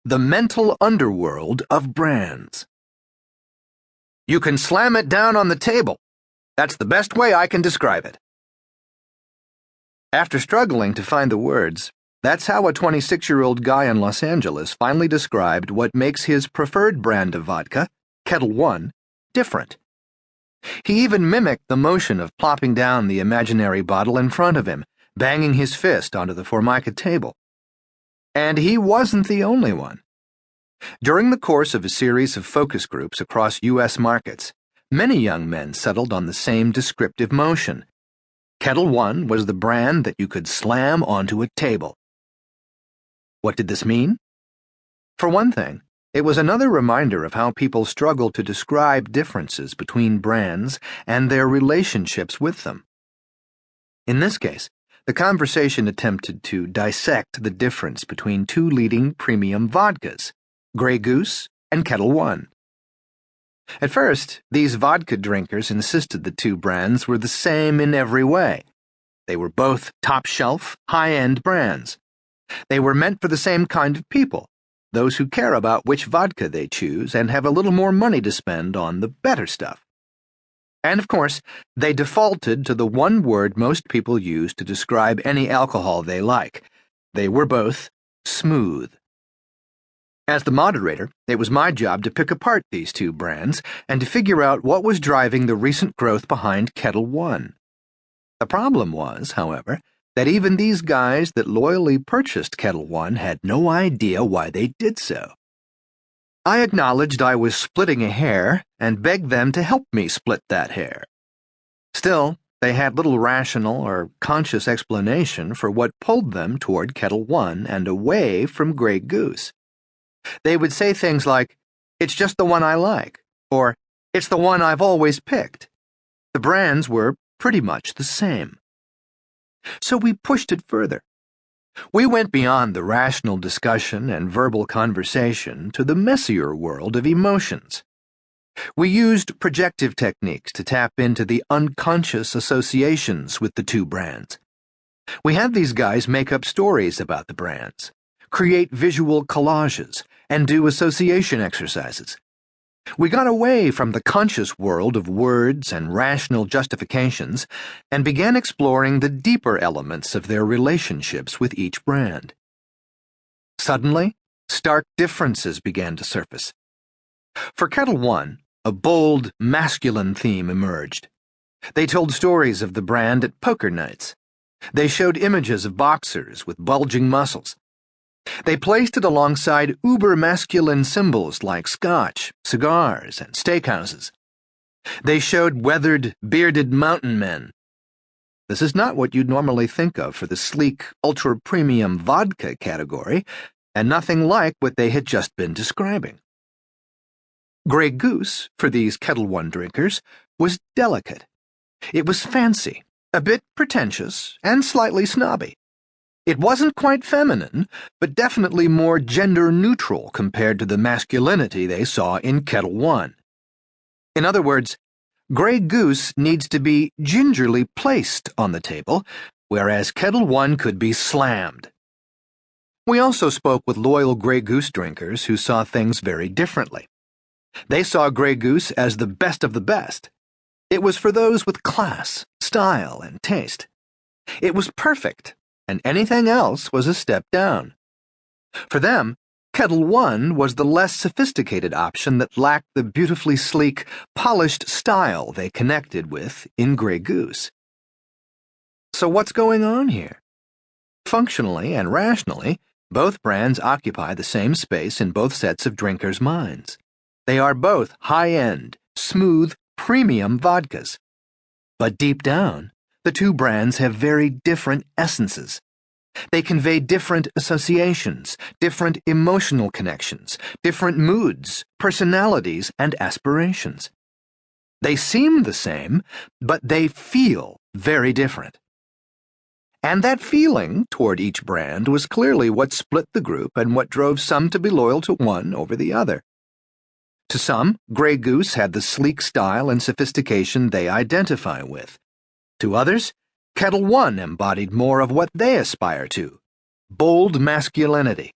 The mental underworld of brands. You can slam it down on the table. That's the best way I can describe it. After struggling to find the words, that's how a 26-year-old guy in Los Angeles finally described what makes his preferred brand of vodka, Kettle One, different. He even mimicked the motion of plopping down the imaginary bottle in front of him, banging his fist onto the Formica table. And he wasn't the only one. During the course of a series of focus groups across U.S. markets, many young men settled on the same descriptive motion. Kettle One was the brand that you could slam onto a table. What did this mean? For one thing, it was another reminder of how people struggle to describe differences between brands and their relationships with them. In this case, the conversation attempted to dissect the difference between two leading premium vodkas, Grey Goose and Kettle One. At first, these vodka drinkers insisted the two brands were the same in every way. They were both top-shelf, high-end brands. They were meant for the same kind of people, those who care about which vodka they choose and have a little more money to spend on the better stuff. And of course, they defaulted to the one word most people use to describe any alcohol they like. They were both smooth. As the moderator, it was my job to pick apart these two brands and to figure out what was driving the recent growth behind Kettle One. The problem was, however, that even these guys that loyally purchased Kettle One had no idea why they did so. I acknowledged I was splitting a hair and begged them to help me split that hair. Still, they had little rational or conscious explanation for what pulled them toward Kettle One and away from Grey Goose. They would say things like, "It's just the one I like," or "It's the one I've always picked." The brands were pretty much the same. So we pushed it further. We went beyond the rational discussion and verbal conversation to the messier world of emotions. We used projective techniques to tap into the unconscious associations with the two brands. We had these guys make up stories about the brands, create visual collages, and do association exercises. We got away from the conscious world of words and rational justifications and began exploring the deeper elements of their relationships with each brand. Suddenly, stark differences began to surface. For Kettle One, a bold, masculine theme emerged. They told stories of the brand at poker nights. They showed images of boxers with bulging muscles. They placed it alongside uber-masculine symbols like scotch, cigars, and steakhouses. They showed weathered, bearded mountain men. This is not what you'd normally think of for the sleek, ultra-premium vodka category, and nothing like what they had just been describing. Grey Goose, for these Kettle One drinkers, was delicate. It was fancy, a bit pretentious, and slightly snobby. It wasn't quite feminine, but definitely more gender-neutral compared to the masculinity they saw in Kettle One. In other words, Grey Goose needs to be gingerly placed on the table, whereas Kettle One could be slammed. We also spoke with loyal Grey Goose drinkers who saw things very differently. They saw Grey Goose as the best of the best. It was for those with class, style, and taste. It was perfect, and anything else was a step down. For them, Kettle One was the less sophisticated option that lacked the beautifully sleek, polished style they connected with in Grey Goose. So what's going on here? Functionally and rationally, both brands occupy the same space in both sets of drinkers' minds. They are both high-end, smooth, premium vodkas. But deep down, the two brands have very different essences. They convey different associations, different emotional connections, different moods, personalities, and aspirations. They seem the same, but they feel very different. And that feeling toward each brand was clearly what split the group and what drove some to be loyal to one over the other. To some, Grey Goose had the sleek style and sophistication they identify with. To others, Kettle One embodied more of what they aspire to: bold masculinity,